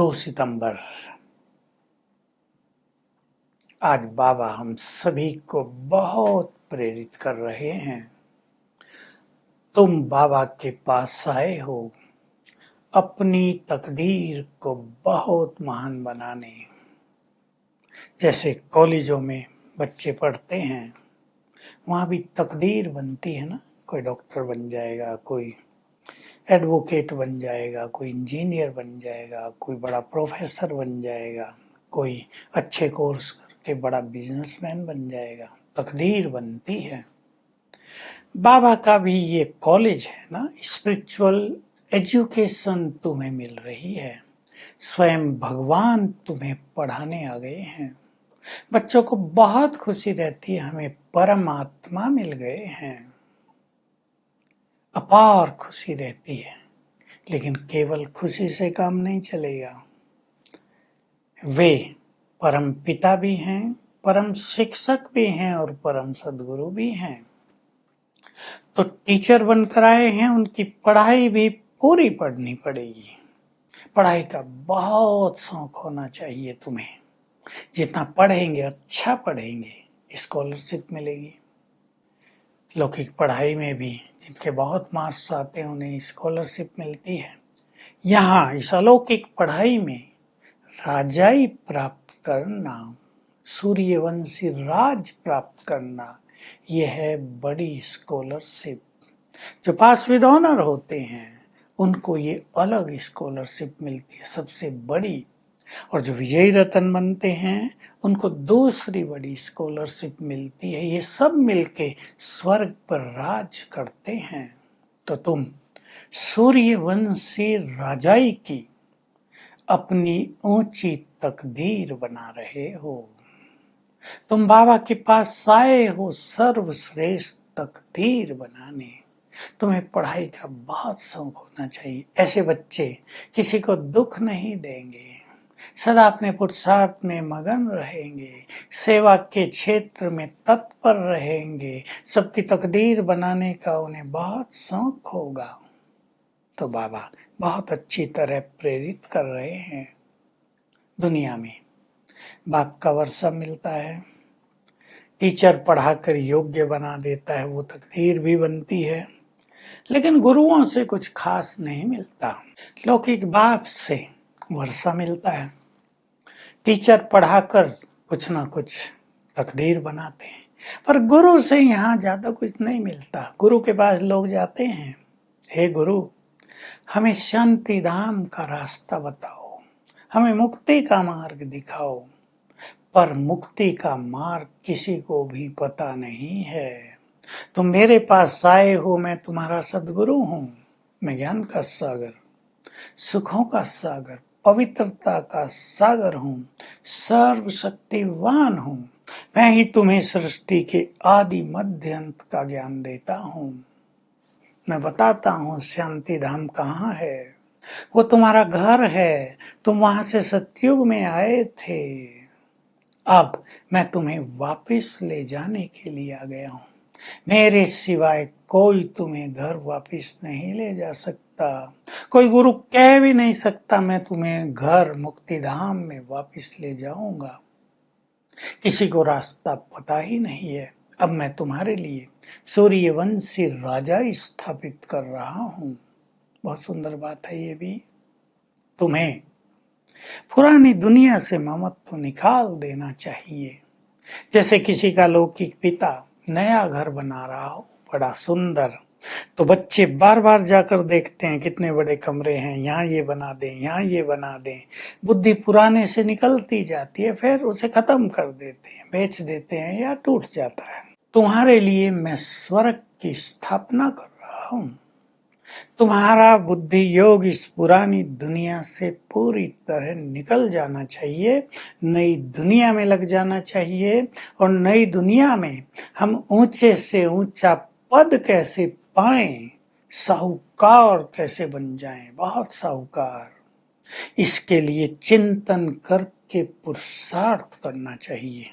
2 सितंबर। आज बाबा हम सभी को बहुत प्रेरित कर रहे हैं। तुम बाबा के पास आए हो अपनी तकदीर को बहुत महान बनाने। जैसे कॉलेजों में बच्चे पढ़ते हैं, वहाँ भी तकदीर बनती है ना। कोई डॉक्टर बन जाएगा, कोई एडवोकेट बन जाएगा, कोई इंजीनियर बन जाएगा, कोई बड़ा प्रोफेसर बन जाएगा, कोई अच्छे कोर्स करके बड़ा बिजनेसमैन बन जाएगा। तकदीर बनती है। बाबा का भी ये कॉलेज है ना, स्पिरिचुअल एजुकेशन तुम्हें मिल रही है। स्वयं भगवान तुम्हें पढ़ाने आ गए हैं। बच्चों को बहुत खुशी रहती है, हमें परमात्मा मिल गए हैं। अपार खुशी रहती है। लेकिन केवल खुशी से काम नहीं चलेगा। वे परम पिता भी हैं, परम शिक्षक भी हैं और परम सद्गुरु भी हैं। तो टीचर बनकर आए हैं, उनकी पढ़ाई भी पूरी पढ़नी पड़ेगी। पढ़ाई का बहुत शौक होना चाहिए तुम्हें। जितना पढ़ेंगे, अच्छा पढ़ेंगे, स्कॉलरशिप मिलेगी। लौकिक पढ़ाई में भी जिनके बहुत मार्क्स आते हैं उन्हें स्कॉलरशिप मिलती है। यहाँ इस अलौकिक पढ़ाई में राजाई प्राप्त करना, सूर्यवंशी राज प्राप्त करना, यह है बड़ी स्कॉलरशिप। जो पास विद ऑनर होते हैं उनको ये अलग स्कॉलरशिप मिलती है, सबसे बड़ी। और जो विजयी रत्न बनते हैं उनको दूसरी बड़ी स्कॉलरशिप मिलती है। ये सब मिलके स्वर्ग पर राज करते हैं। तो तुम सूर्यवंशी राजाई की अपनी ऊंची तकदीर बना रहे हो। तुम बाबा के पास आए हो सर्वश्रेष्ठ तकदीर बनाने। तुम्हें पढ़ाई का बहुत शौक होना चाहिए। ऐसे बच्चे किसी को दुख नहीं देंगे, सदा अपने पुरुषार्थ में मगन रहेंगे, सेवा के क्षेत्र में तत्पर रहेंगे, सबकी तकदीर बनाने का उन्हें बहुत शौक होगा। तो बाबा बहुत अच्छी तरह प्रेरित कर रहे हैं। दुनिया में बाप का वर्षा मिलता है, टीचर पढ़ाकर योग्य बना देता है, वो तकदीर भी बनती है। लेकिन गुरुओं से कुछ खास नहीं मिलता। लौकिक बाप से वर्षा मिलता है, टीचर पढ़ाकर कुछ ना कुछ तकदीर बनाते हैं। पर गुरु से यहाँ ज्यादा कुछ नहीं मिलता। गुरु के पास लोग जाते हैं, हे गुरु हमें शांति धाम का रास्ता बताओ, हमें मुक्ति का मार्ग दिखाओ। पर मुक्ति का मार्ग किसी को भी पता नहीं है। तुम मेरे पास आए हो, मैं तुम्हारा सद्गुरु हूँ। मैं ज्ञान का सागर, सुखों का सागर, पवित्रता का सागर हूँ, सर्वशक्तिवान हूँ। मैं ही तुम्हें सृष्टि के आदि मध्य अंत का ज्ञान देता हूँ। मैं बताता हूँ शांति धाम कहाँ है। वो तुम्हारा घर है, तुम वहां से सतयुग में आए थे। अब मैं तुम्हें वापस ले जाने के लिए आ गया हूँ। मेरे सिवाय कोई तुम्हें घर वापस नहीं ले जा सकता। कोई गुरु कह भी नहीं सकता मैं तुम्हें घर मुक्ति धाम में वापस ले जाऊंगा। किसी को रास्ता पता ही नहीं है। अब मैं तुम्हारे लिए सूर्यवंशी राजा स्थापित कर रहा हूँ। बहुत सुंदर बात है ये भी। तुम्हें पुरानी दुनिया से ममत्व निकाल देना चाहिए। जैसे किसी का लौकिक पिता नया घर बना रहा हो, बड़ा सुंदर, तो बच्चे बार बार जाकर देखते हैं कितने बड़े कमरे हैं, यहाँ ये बना दें, यहाँ ये बना दें। बुद्धि पुराने से निकलती जाती है, फिर उसे खत्म कर देते हैं, बेच देते हैं या टूट जाता है। तुम्हारे लिए मैं स्वर्ग की स्थापना कर रहा हूँ। तुम्हारा बुद्धि योग इस पुरानी दुनिया से पूरी तरह निकल जाना चाहिए, नई दुनिया में लग जाना चाहिए। और नई दुनिया में हम ऊंचे से ऊंचा पद कैसे पाएं, साहूकार कैसे बन जाएं, बहुत साहूकार। इसके लिए चिंतन करके पुरुषार्थ करना चाहिए।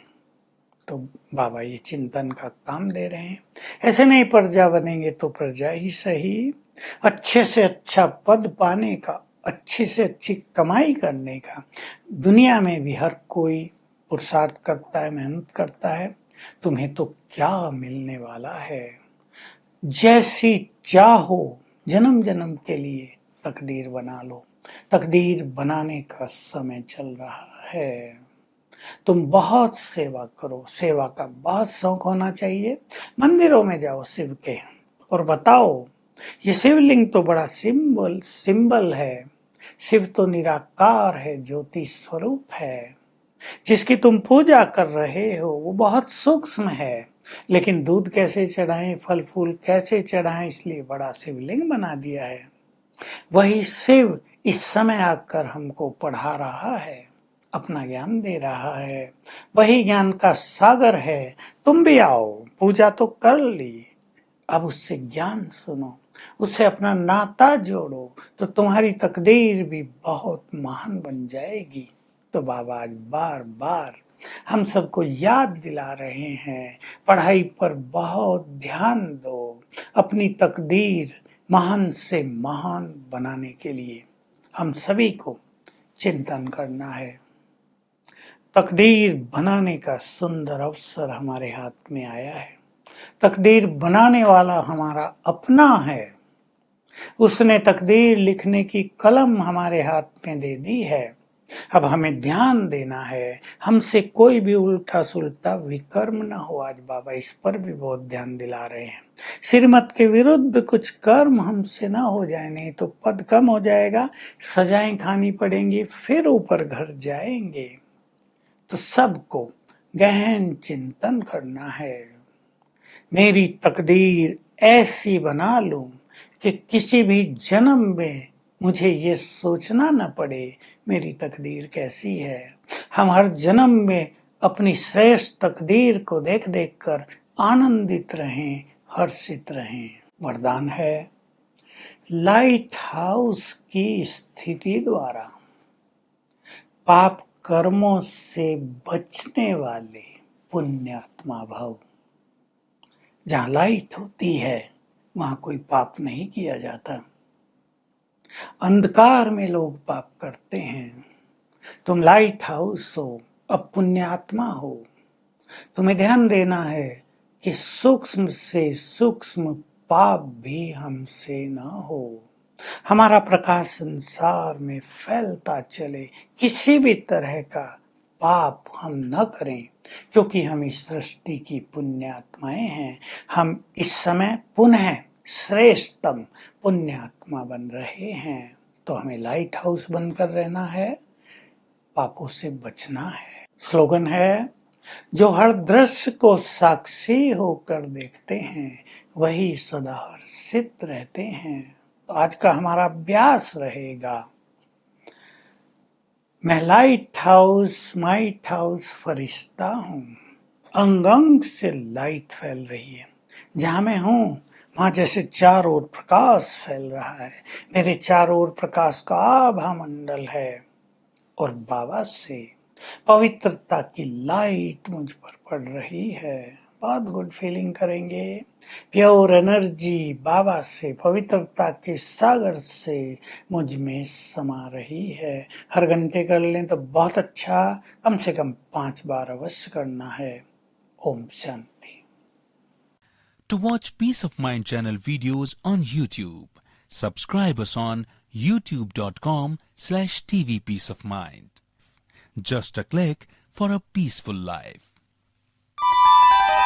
तो बाबा ये चिंतन का काम दे रहे हैं। ऐसे नहीं प्रजा बनेंगे तो प्रजा ही सही, अच्छे से अच्छा पद पाने का अच्छी से अच्छी कमाई करने का। दुनिया में भी हर कोई पुरुषार्थ करता है, मेहनत करता है। तुम्हें तो क्या मिलने वाला है। जैसी चाहो जन्म जन्म के लिए तकदीर बना लो। तकदीर बनाने का समय चल रहा है। तुम बहुत सेवा करो, सेवा का बहुत शौक होना चाहिए। मंदिरों में जाओ शिव के और बताओ, ये शिवलिंग तो बड़ा सिंबल है। शिव तो निराकार है, ज्योति स्वरूप है। जिसकी तुम पूजा कर रहे हो वो बहुत सूक्ष्म है, लेकिन दूध कैसे चढ़ाएं, फल फूल कैसे चढ़ाएं, इसलिए बड़ा शिवलिंग बना दिया है। वही शिव इस समय आकर हमको पढ़ा रहा है, अपना ज्ञान दे रहा है। वही ज्ञान का सागर है। तुम भी आओ, पूजा तो कर ली, अब उससे ज्ञान सुनो, उससे अपना नाता जोड़ो, तो तुम्हारी तकदीर भी बहुत महान बन जाएगी। तो बाबा आज बार बार हम सबको याद दिला रहे हैं, पढ़ाई पर बहुत ध्यान दो। अपनी तकदीर महान से महान बनाने के लिए हम सभी को चिंतन करना है। तकदीर बनाने का सुंदर अवसर हमारे हाथ में आया है। तकदीर बनाने वाला हमारा अपना है। उसने तकदीर लिखने की कलम हमारे हाथ में दे दी है। अब हमें ध्यान देना है, हमसे कोई भी उल्टा सुल्टा विकर्म न हो। आज बाबा इस पर भी बहुत ध्यान दिला रहे हैं। श्रीमत के विरुद्ध कुछ कर्म हमसे ना हो जाए, नहीं तो पद कम हो जाएगा, सजाएं खानी पड़ेंगी, फिर ऊपर घर जाएंगे। तो सबको गहन चिंतन करना है। मेरी तकदीर ऐसी बना लूं कि किसी भी जन्म में मुझे ये सोचना न पड़े मेरी तकदीर कैसी है। हम हर जन्म में अपनी श्रेष्ठ तकदीर को देख देख कर आनंदित रहें, हर्षित रहें। वरदान है, लाइट हाउस की स्थिति द्वारा पाप कर्मों से बचने वाले पुण्यात्मा भव। जहाँ लाइट होती है वहाँ कोई पाप नहीं किया जाता। अंधकार में लोग पाप करते हैं। तुम लाइट हाउस हो, अब पुण्यात्मा हो। तुम्हें ध्यान देना है कि सूक्ष्म से सूक्ष्म पाप भी हमसे ना हो। हमारा प्रकाश संसार में फैलता चले, किसी भी तरह का पाप हम न करें, क्योंकि हम इस सृष्टि की पुण्यात्माएं हैं। हम इस समय पुनः श्रेष्ठतम पुण्यात्मा बन रहे हैं। तो हमें लाइट हाउस बनकर रहना है, पापों से बचना है। स्लोगन है, जो हर दृश्य को साक्षी होकर देखते हैं वही सदा हर्षित रहते हैं। तो आज का हमारा अभ्यास रहेगा, मैं लाइट हाउस फरिश्ता हूँ। अंग अंग से लाइट फैल रही है। जहाँ मैं हूँ वहाँ जैसे चारों ओर प्रकाश फैल रहा है। मेरे चारों ओर प्रकाश का आभा मंडल है और बाबा से पवित्रता की लाइट मुझ पर पड़ रही है। बहुत गुड फीलिंग करेंगे। प्योर एनर्जी बाबा से, पवित्रता के सागर से मुझ में समा रही है। हर घंटे कर लें तो बहुत अच्छा, कम से कम 5 बार अवश्य करना है। Om Shanti. To watch Peace of Mind channel videos on YouTube, subscribe us on youtube.com/tvpeaceofmind. Just a click for a peaceful life.